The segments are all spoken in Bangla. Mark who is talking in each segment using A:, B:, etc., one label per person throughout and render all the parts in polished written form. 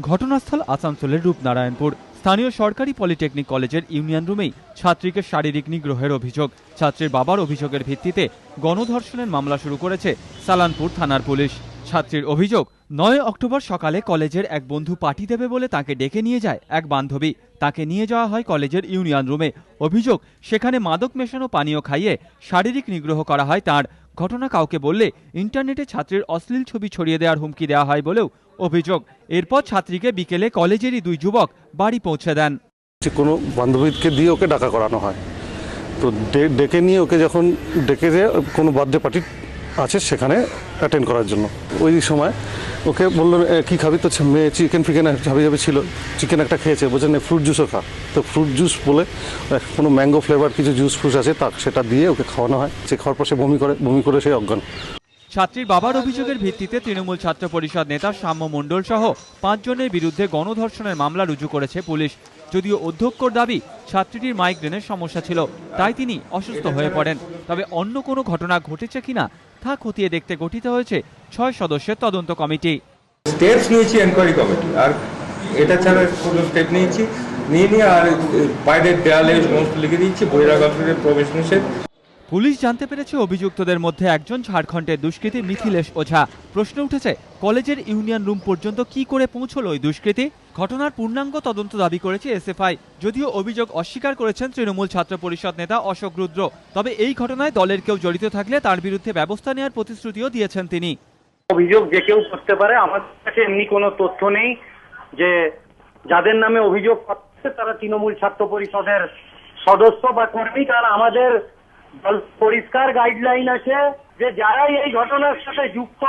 A: ঘটনাস্থল আসানসোলের রূপনারায়ণপুর। স্থানীয় সরকারি পলিটেকনিক কলেজের ইউনিয়ন রুমেই ছাত্রীকে শারীরিক নিগ্রহের অভিযোগ। ছাত্রীর বাবার অভিযোগের ভিত্তিতে গণধর্ষণের মামলা শুরু করেছে সালানপুর থানার পুলিশ। ছাত্রীর অভিযোগ, 9 অক্টোবর সকালে কলেজের এক বন্ধু পার্টি দেবে বলে তাকে ডেকে নিয়ে যায় এক বান্ধবী। তাকে নিয়ে যাওয়া হয় কলেজের ইউনিয়ন রুমে। অভিযোগ, সেখানে মাদক মেশানো পানীয় খাইয়ে শারীরিক নিগ্রহ করা হয় তার। ঘটনা কাউকে বললে ইন্টারনেটে ছাত্রীর অশ্লীল ছবি ছড়িয়ে দেওয়ার হুমকি দেওয়া হয় বলেও অভিযোগ। এরপর ছাত্রীকে বিকেলে কলেজেরই 2 যুবক বাড়ি পৌঁছে দেন।
B: কোনো বান্ধবীকে দিয়ে ওকে ডাকা করানো হয়, তো ডেকে নিয়ে ওকে যখন ডেকে যে কোনো বার্থডে পার্টি আছে সেখানে অ্যাটেন্ড করার জন্য, ওই সময় ওকে বললো কি খাবি, তো মেয়ে চিকেন ফিকেন ঝাবি ঝাবি ছিল, চিকেন একটা খেয়েছে, বলছে না ফ্রুট জুসও খা। তো ফ্রুট জুস বলে কোনো ম্যাঙ্গো ফ্লেভার কিছু জুস ফুস আছে তা সেটা দিয়ে ওকে খাওয়ানো হয়। সে খাওয়ার পর সে বমি করে সে অজ্ঞান।
A: ছাত্রীর বাবার অভিযোগের ভিত্তিতে তৃণমূল ছাত্র পরিষদ নেতা সাম্য মণ্ডল সহ 5 জনের বিরুদ্ধে গণধর্ষণের মামলা রুজু করেছে পুলিশ। যদিও অধ্যক্ষর দাবি ছাত্রীটির মাইগ্রেনের সমস্যা ছিল, তাই তিনি অসুস্থ হয়ে পড়েন। তবে অন্য কোনো ঘটনা ঘটেছে কিনা তা খতিয়ে দেখতে গঠিত হয়েছে 6 সদস্যের তদন্ত কমিটি।
C: স্টেপস নিয়েছি এনকোয়ারি কমিটি, আর এটা ছাড়া কোনো স্টেপ নিয়ে আর বাইরের দেয়ালে সমস্ত লিখে দিচ্ছি বহিরাগতদের প্রবেশ নিষেধ।
A: পুলিশ জানতে পেরেছে অভিযুক্তদের মধ্যে একজন ঝাড়খণ্ডের দুষ্কৃতী মিথিলেশ ওঝা। প্রশ্ন উঠেছে, কলেজের ইউনিয়ন রুম পর্যন্ত কি করে পৌঁছল ওই দুষ্কৃতী? ঘটনার পূর্ণাঙ্গ তদন্ত দাবি করেছে এসএফআই। যদিও অভিযোগ অস্বীকার করেছেন তৃণমূল ছাত্র পরিষদ নেতা অশোক রুদ্র। তবে এই ঘটনায় দলের কেউ জড়িত থাকলে তার বিরুদ্ধে ব্যবস্থা নেওয়ার প্রতিশ্রুতিও দিয়েছেন তিনি।
D: অভিযোগ যে কেউ করতে পারে, আমার কাছে এমনি কোনো তথ্য নেই যে যাদের নামে অভিযোগ করছে তারা তৃণমূল ছাত্র পরিষদের সদস্য বা কর্মী। কারণ আমাদের পরিষ্কার গাইডলাইন আছে যে যারাই এই ঘটনার সাথে যুক্ত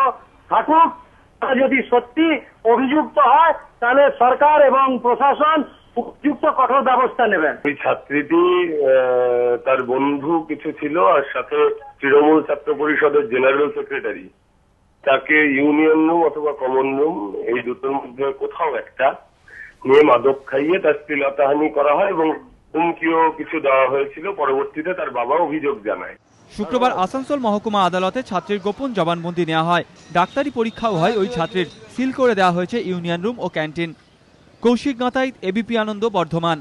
D: থাকুক, তারা যদি সত্যি অভিযুক্ত হয় তাহলে সরকার এবং প্রশাসন উপযুক্ত কঠোর ব্যবস্থা নেবেন।
E: ওই ছাত্রীটি তার বন্ধু কিছু ছিল, আর সাথে তৃণমূল ছাত্র পরিষদের জেনারেল সেক্রেটারি, তাকে ইউনিয়ন রুম অথবা কমন রুম এই দুটোর মধ্যে কোথাও একটা নিয়ে মাদক খাইয়ে তার শ্লীলতাহানি করা হয় এবং হুমকিও কিছু দেওয়া হয়েছিল। পরবর্তীতে তার বাবা অভিযোগ জানায়।
A: শুক্রবার আসানসোল মহকুমা আদালতে ছাত্রীর গোপন জবানবন্দি নেওয়া হয়। ডাক্তারি পরীক্ষাও হয় ওই ছাত্রীর। সিল করে দেওয়া হয়েছে ইউনিয়ন রুম ও ক্যান্টিন। কৌশিক গাঁতাইত, এবিপি আনন্দ, বর্ধমান।